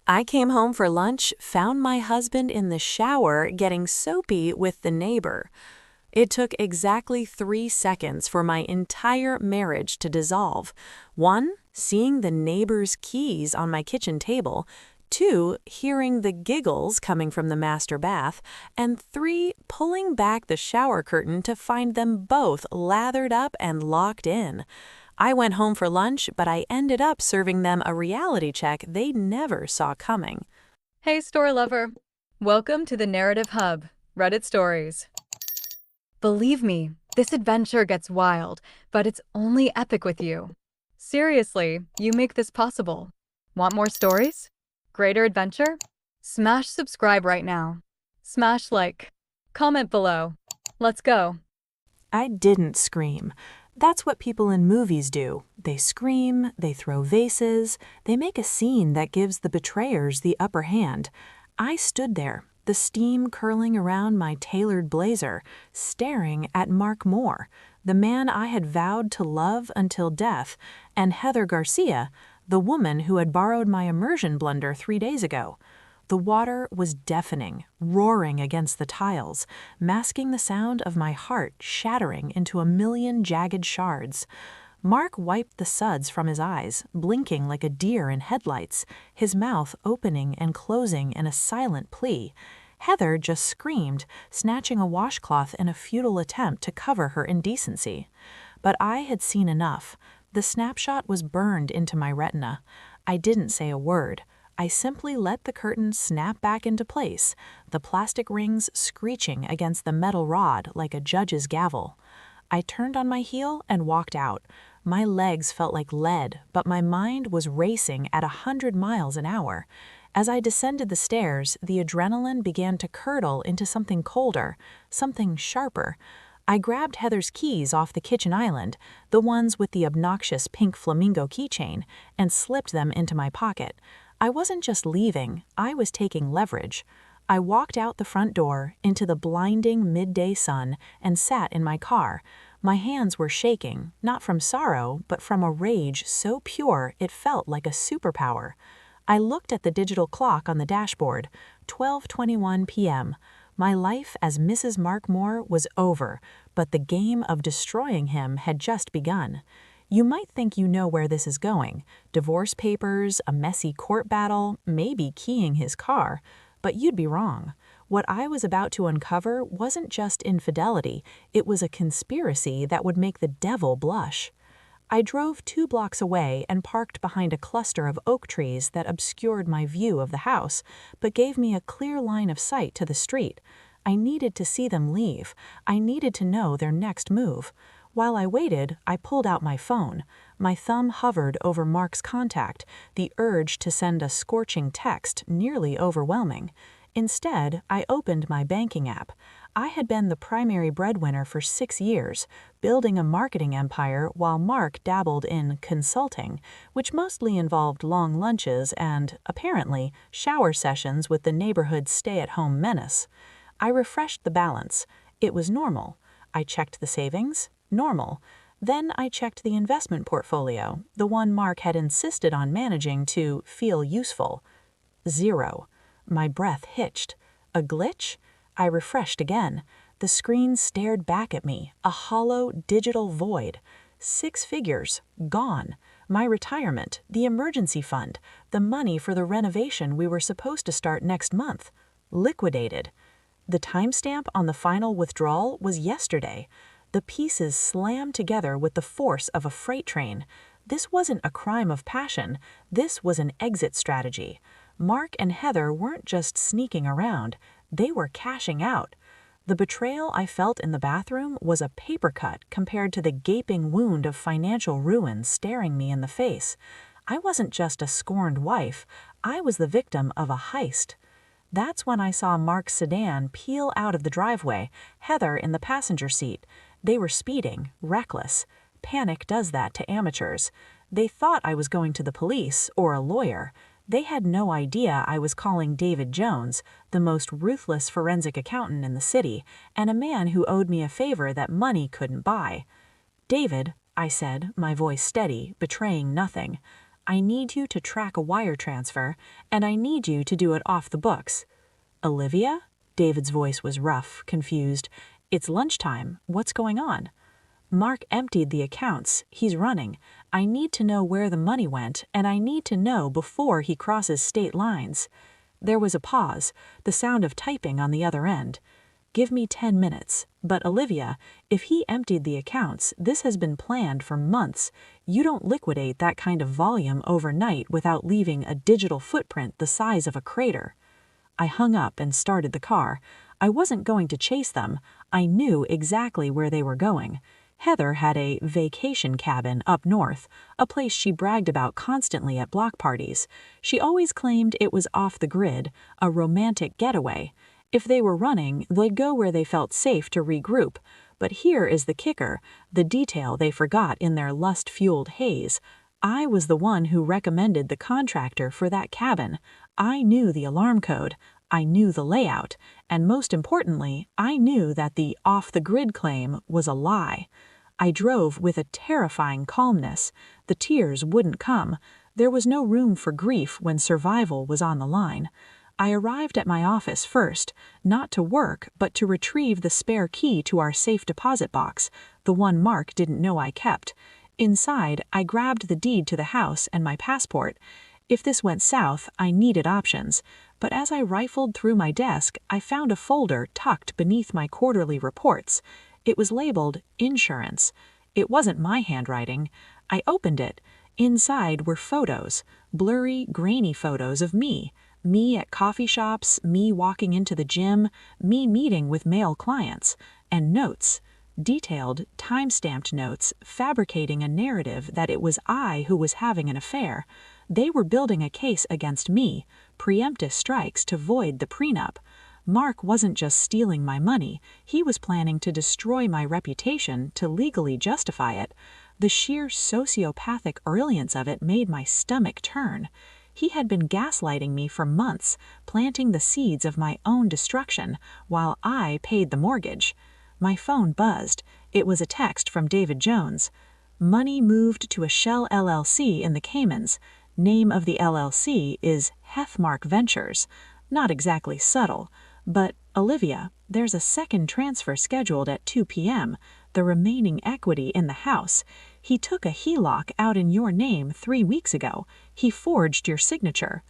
I came home for lunch, found my husband in the shower getting soapy with the neighbor. It took exactly 3 seconds for my entire marriage to dissolve. One, seeing the neighbor's keys on my kitchen table. Two, hearing the giggles coming from the master bath. And three, pulling back the shower curtain to find them both lathered up and locked in. I went home for lunch, but I ended up serving them a reality check they never saw coming. Hey, store lover. Welcome to the Narrative Hub, Reddit Stories. Believe me, this adventure gets wild, but it's only epic with you. Seriously, you make this possible. Want more stories? Greater adventure? Smash subscribe right now. Smash like. Comment below. Let's go. I didn't scream. That's what people in movies do. They scream, they throw vases, they make a scene that gives the betrayers the upper hand. I stood there, the steam curling around my tailored blazer, staring at Mark Moore, the man I had vowed to love until death, and Heather Garcia, the woman who had borrowed my immersion blender 3 days ago. The water was deafening, roaring against the tiles, masking the sound of my heart shattering into a million jagged shards. Mark wiped the suds from his eyes, blinking like a deer in headlights, his mouth opening and closing in a silent plea. Heather just screamed, snatching a washcloth in a futile attempt to cover her indecency. But I had seen enough. The snapshot was burned into my retina. I didn't say a word. I simply let the curtain snap back into place, the plastic rings screeching against the metal rod like a judge's gavel. I turned on my heel and walked out. My legs felt like lead, but my mind was racing at 100 miles an hour. As I descended the stairs, the adrenaline began to curdle into something colder, something sharper. I grabbed Heather's keys off the kitchen island, the ones with the obnoxious pink flamingo keychain, and slipped them into my pocket. I wasn't just leaving, I was taking leverage. I walked out the front door into the blinding midday sun and sat in my car. My hands were shaking, not from sorrow, but from a rage so pure it felt like a superpower. I looked at the digital clock on the dashboard, 12:21 p.m. My life as Mrs. Mark Moore was over, but the game of destroying him had just begun. You might think you know where this is going. Divorce papers, a messy court battle, maybe keying his car. But you'd be wrong. What I was about to uncover wasn't just infidelity, it was a conspiracy that would make the devil blush. I drove 2 blocks away and parked behind a cluster of oak trees that obscured my view of the house, but gave me a clear line of sight to the street. I needed to see them leave. I needed to know their next move. While I waited, I pulled out my phone. My thumb hovered over Mark's contact, the urge to send a scorching text nearly overwhelming. Instead, I opened my banking app. I had been the primary breadwinner for 6 years, building a marketing empire while Mark dabbled in consulting, which mostly involved long lunches and, apparently, shower sessions with the neighborhood's stay-at-home menace. I refreshed the balance. It was normal. I checked the savings. Normal. Then I checked the investment portfolio, the one Mark had insisted on managing to feel useful. 0. My breath hitched. A glitch? I refreshed again. The screen stared back at me, a hollow digital void. 6 figures, gone. My retirement, the emergency fund, the money for the renovation we were supposed to start next month. Liquidated. The timestamp on the final withdrawal was yesterday. The pieces slammed together with the force of a freight train. This wasn't a crime of passion. This was an exit strategy. Mark and Heather weren't just sneaking around. They were cashing out. The betrayal I felt in the bathroom was a paper cut compared to the gaping wound of financial ruin staring me in the face. I wasn't just a scorned wife. I was the victim of a heist. That's when I saw Mark's sedan peel out of the driveway, Heather in the passenger seat. They were speeding, reckless. Panic does that to amateurs. They thought I was going to the police or a lawyer. They had no idea I was calling David Jones, the most ruthless forensic accountant in the city, and a man who owed me a favor that money couldn't buy. "David," I said, my voice steady, betraying nothing. I need you to track a wire transfer, and I need you to do it off the books." "Olivia?" David's voice was rough, confused. "It's lunchtime. What's going on?" "Mark emptied the accounts. He's running. I need to know where the money went, and I need to know before he crosses state lines." There was a pause, the sound of typing on the other end. "Give me 10 minutes. But Olivia, if he emptied the accounts, this has been planned for months. You don't liquidate that kind of volume overnight without leaving a digital footprint the size of a crater." I hung up and started the car. I wasn't going to chase them. I knew exactly where they were going. Heather had a vacation cabin up north, a place she bragged about constantly at block parties. She always claimed it was off the grid, a romantic getaway. If they were running, they'd go where they felt safe to regroup. But here is the kicker, the detail they forgot in their lust-fueled haze. I was the one who recommended the contractor for that cabin. I knew the alarm code. I knew the layout. And most importantly, I knew that the off-the-grid claim was a lie. I drove with a terrifying calmness. The tears wouldn't come. There was no room for grief when survival was on the line. I arrived at my office first, not to work, but to retrieve the spare key to our safe deposit box, the one Mark didn't know I kept. Inside, I grabbed the deed to the house and my passport. If this went south, I needed options. But as I rifled through my desk, I found a folder tucked beneath my quarterly reports. It was labeled Insurance. It wasn't my handwriting. I opened it. Inside were photos, blurry, grainy photos of me. Me at coffee shops, me walking into the gym, me meeting with male clients, and notes. Detailed, time-stamped notes fabricating a narrative that it was I who was having an affair. They were building a case against me, preemptive strikes to void the prenup. Mark wasn't just stealing my money, he was planning to destroy my reputation to legally justify it. The sheer sociopathic brilliance of it made my stomach turn. He had been gaslighting me for months, planting the seeds of my own destruction, while I paid the mortgage. My phone buzzed. It was a text from David Jones. "Money moved to a Shell LLC in the Caymans. Name of the LLC is Heathmark Ventures." Not exactly subtle. But, Olivia, there's a second transfer scheduled at 2 p.m., the remaining equity in the house. He took a HELOC out in your name 3 weeks ago. He forged your signature.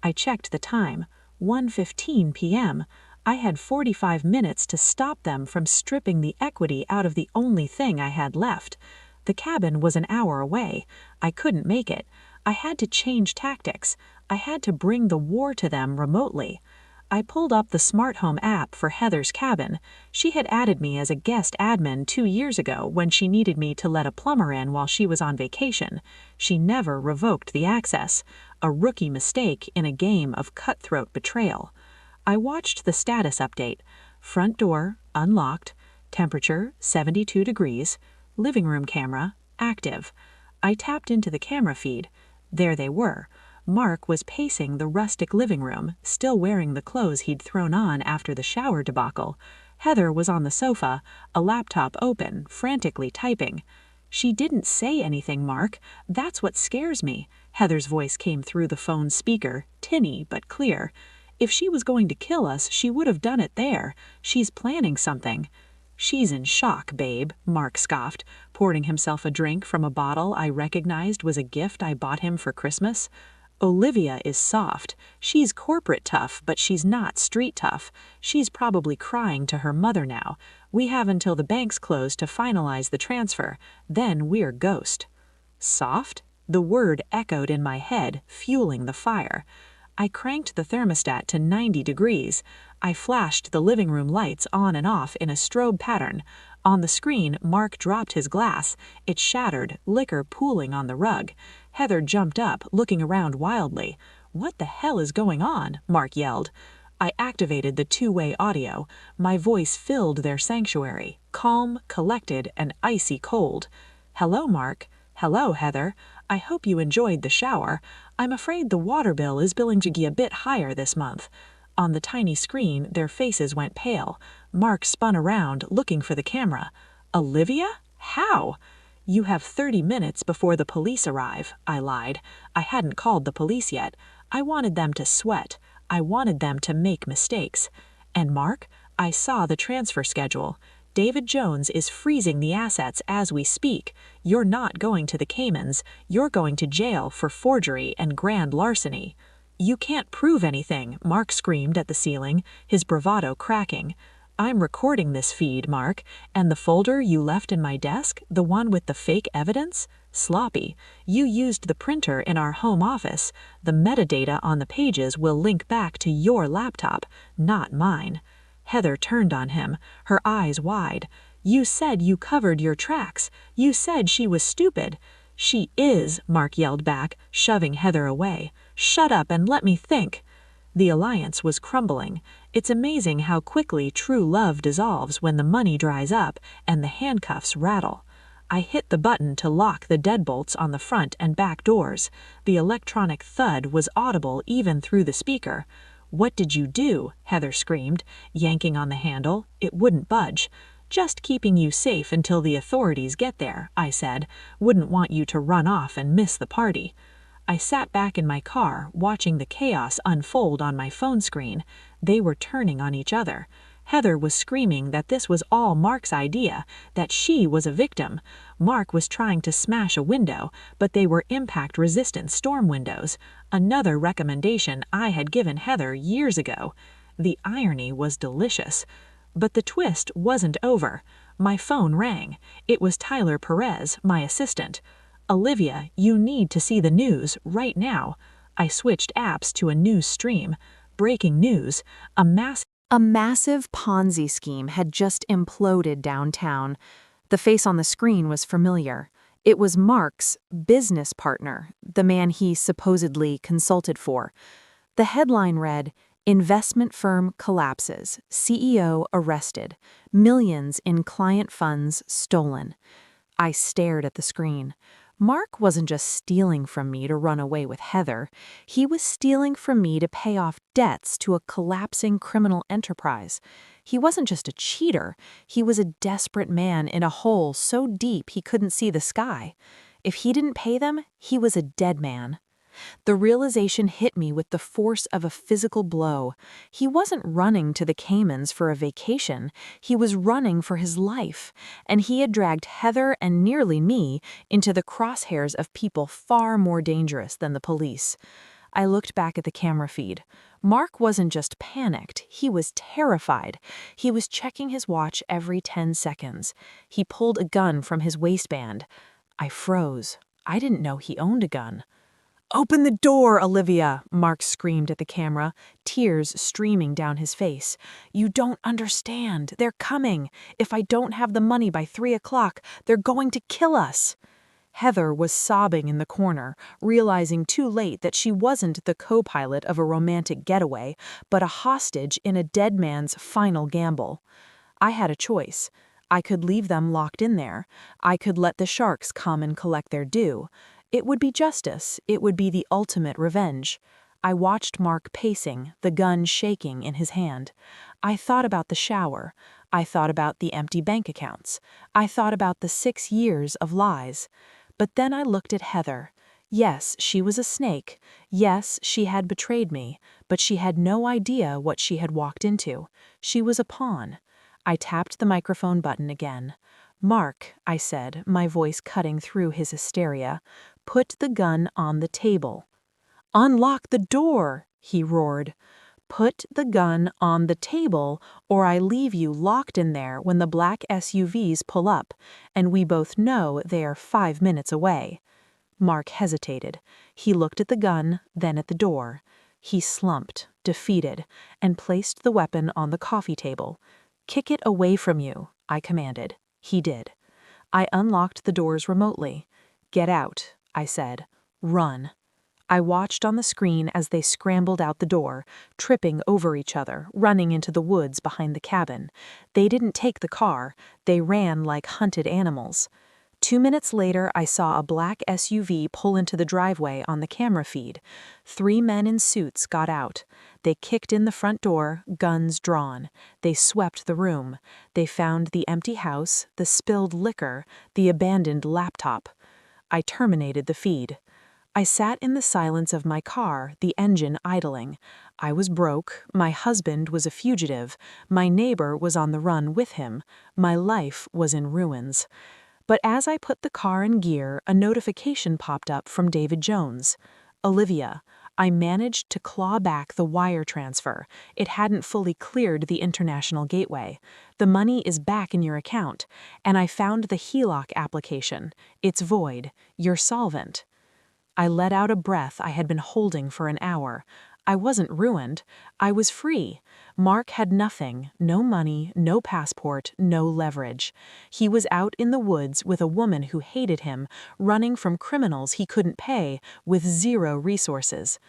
I checked the time. 1:15 p.m. I had 45 minutes to stop them from stripping the equity out of the only thing I had left. The cabin was an hour away. I couldn't make it. I had to change tactics. I had to bring the war to them remotely. I pulled up the smart home app for Heather's cabin. She had added me as a guest admin 2 years ago when she needed me to let a plumber in while she was on vacation. She never revoked the access. A rookie mistake in a game of cutthroat betrayal. I watched the status update. Front door, unlocked. Temperature, 72 degrees. Living room camera, active. I tapped into the camera feed. There they were. Mark was pacing the rustic living room, still wearing the clothes he'd thrown on after the shower debacle. Heather was on the sofa, a laptop open, frantically typing. "She didn't say anything, Mark. That's what scares me." Heather's voice came through the phone's speaker, tinny but clear. "If she was going to kill us, she would have done it there. She's planning something." "She's in shock, babe," Mark scoffed, pouring himself a drink from a bottle I recognized was a gift I bought him for Christmas. "Olivia is soft. She's corporate tough, but she's not street tough. She's probably crying to her mother now. We have until the banks close to finalize the transfer. Then we're ghost." Soft? The word echoed in my head, fueling the fire. I cranked the thermostat to 90 degrees. I flashed the living room lights on and off in a strobe pattern. On the screen, Mark dropped his glass. It shattered, liquor pooling on the rug. Heather jumped up, looking around wildly. "What the hell is going on?" Mark yelled. I activated the two-way audio. My voice filled their sanctuary, calm, collected, and icy cold. "Hello, Mark." "Hello, Heather. I hope you enjoyed the shower. I'm afraid the water bill is billing to be a bit higher this month." On the tiny screen, their faces went pale. Mark spun around, looking for the camera. "Olivia? How?" You have 30 minutes before the police arrive, I lied. I hadn't called the police yet. I wanted them to sweat. I wanted them to make mistakes. And Mark, I saw the transfer schedule. David Jones is freezing the assets as we speak. You're not going to the Caymans. You're going to jail for forgery and grand larceny. You can't prove anything, Mark screamed at the ceiling, his bravado cracking. I'm recording this feed, Mark, and the folder you left in my desk, the one with the fake evidence? Sloppy. You used the printer in our home office. The metadata on the pages will link back to your laptop, not mine. Heather turned on him, her eyes wide. You said you covered your tracks. You said she was stupid. She is, Mark yelled back, shoving Heather away. Shut up and let me think. The alliance was crumbling. It's amazing how quickly true love dissolves when the money dries up and the handcuffs rattle. I hit the button to lock the deadbolts on the front and back doors. The electronic thud was audible even through the speaker. What did you do? Heather screamed, yanking on the handle. It wouldn't budge. Just keeping you safe until the authorities get there, I said. Wouldn't want you to run off and miss the party. I sat back in my car, watching the chaos unfold on my phone screen. They were turning on each other. Heather was screaming that this was all Mark's idea, that she was a victim. Mark was trying to smash a window, but they were impact-resistant storm windows, another recommendation I had given Heather years ago. The irony was delicious. But the twist wasn't over. My phone rang. It was Tyler Perez, my assistant. Olivia, you need to see the news right now. I switched apps to a news stream. Breaking news, a massive Ponzi scheme had just imploded downtown. The face on the screen was familiar. It was Mark's business partner, the man he supposedly consulted for. The headline read, "Investment firm collapses, CEO arrested, millions in client funds stolen." I stared at the screen. Mark wasn't just stealing from me to run away with Heather. He was stealing from me to pay off debts to a collapsing criminal enterprise. He wasn't just a cheater. He was a desperate man in a hole so deep he couldn't see the sky. If he didn't pay them, he was a dead man. The realization hit me with the force of a physical blow. He wasn't running to the Caymans for a vacation. He was running for his life, and he had dragged Heather and nearly me into the crosshairs of people far more dangerous than the police. I looked back at the camera feed. Mark wasn't just panicked, he was terrified. He was checking his watch every 10 seconds. He pulled a gun from his waistband. I froze. I didn't know he owned a gun. "Open the door, Olivia!" Mark screamed at the camera, tears streaming down his face. "You don't understand. They're coming. If I don't have the money by 3 o'clock, they're going to kill us." Heather was sobbing in the corner, realizing too late that she wasn't the co-pilot of a romantic getaway, but a hostage in a dead man's final gamble. I had a choice. I could leave them locked in there. I could let the sharks come and collect their due. It would be justice. It would be the ultimate revenge. I watched Mark pacing, the gun shaking in his hand. I thought about the shower. I thought about the empty bank accounts. I thought about the 6 years of lies. But then I looked at Heather. Yes, she was a snake. Yes, she had betrayed me, but she had no idea what she had walked into. She was a pawn. I tapped the microphone button again. "Mark," I said, my voice cutting through his hysteria, "put the gun on the table." "Unlock the door," he roared. "Put the gun on the table, or I leave you locked in there when the black SUVs pull up, and we both know they are 5 minutes away." Mark hesitated. He looked at the gun, then at the door. He slumped, defeated, and placed the weapon on the coffee table. "Kick it away from you," I commanded. He did. I unlocked the doors remotely. "Get out," I said. "Run." I watched on the screen as they scrambled out the door, tripping over each other, running into the woods behind the cabin. They didn't take the car. They ran like hunted animals. 2 minutes later, I saw a black SUV pull into the driveway on the camera feed. 3 men in suits got out. They kicked in the front door, guns drawn. They swept the room. They found the empty house, the spilled liquor, the abandoned laptop. I terminated the feed. I sat in the silence of my car, the engine idling. I was broke, my husband was a fugitive, my neighbor was on the run with him, my life was in ruins. But as I put the car in gear, a notification popped up from David Jones. Olivia, I managed to claw back the wire transfer. It hadn't fully cleared the international gateway. The money is back in your account, and I found the HELOC application. It's void. You're solvent. I let out a breath I had been holding for an hour. I wasn't ruined. I was free. Mark had nothing, no money, no passport, no leverage. He was out in the woods with a woman who hated him, running from criminals he couldn't pay, with 0 resources.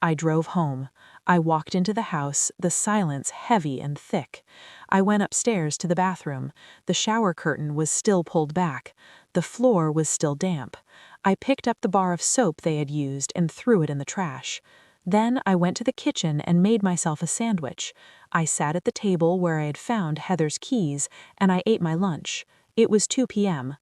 I drove home. I walked into the house, the silence heavy and thick. I went upstairs to the bathroom. The shower curtain was still pulled back. The floor was still damp. I picked up the bar of soap they had used and threw it in the trash. Then I went to the kitchen and made myself a sandwich. I sat at the table where I had found Heather's keys, and I ate my lunch. It was 2 p.m.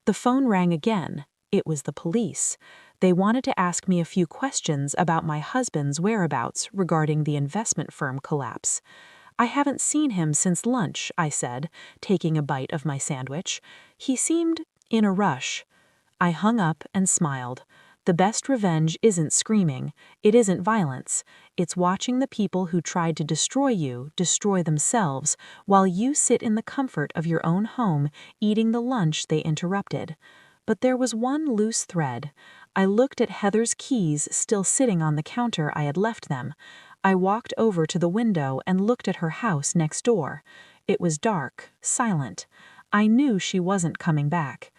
The phone rang again. It was the police. They wanted to ask me a few questions about my husband's whereabouts regarding the investment firm collapse. I haven't seen him since lunch, I said, taking a bite of my sandwich. He seemed in a rush. I hung up and smiled. The best revenge isn't screaming. It isn't violence. It's watching the people who tried to destroy you destroy themselves while you sit in the comfort of your own home eating the lunch they interrupted. But there was one loose thread. I looked at Heather's keys still sitting on the counter I had left them. I walked over to the window and looked at her house next door. It was dark, silent. I knew she wasn't coming back.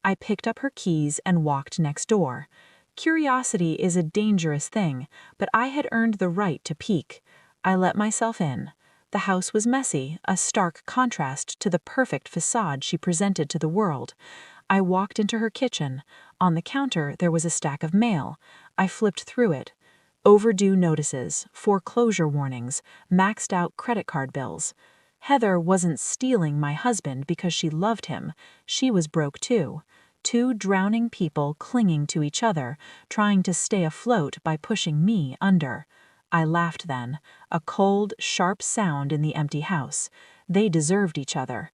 I picked up her keys and walked next door. Curiosity is a dangerous thing, but I had earned the right to peek. I let myself in. The house was messy, a stark contrast to the perfect facade she presented to the world. I walked into her kitchen. On the counter there was a stack of mail. I flipped through it. Overdue notices, foreclosure warnings, maxed out credit card bills. Heather wasn't stealing my husband because she loved him. She was broke too. 2 drowning people clinging to each other, trying to stay afloat by pushing me under. I laughed then, a cold, sharp sound in the empty house. They deserved each other.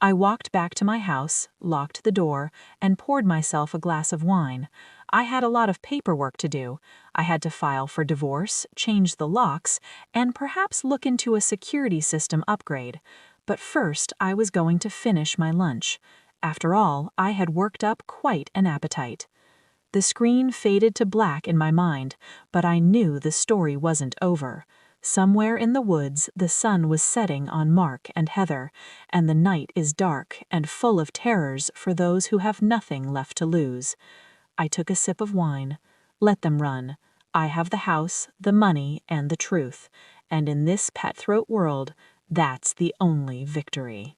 I walked back to my house, locked the door, and poured myself a glass of wine. I had a lot of paperwork to do. I had to file for divorce, change the locks, and perhaps look into a security system upgrade. But first, I was going to finish my lunch. After all, I had worked up quite an appetite. The screen faded to black in my mind, but I knew the story wasn't over. Somewhere in the woods, the sun was setting on Mark and Heather, and the night is dark and full of terrors for those who have nothing left to lose. I took a sip of wine. Let them run. I have the house, the money, and the truth. And in this cutthroat world, that's the only victory.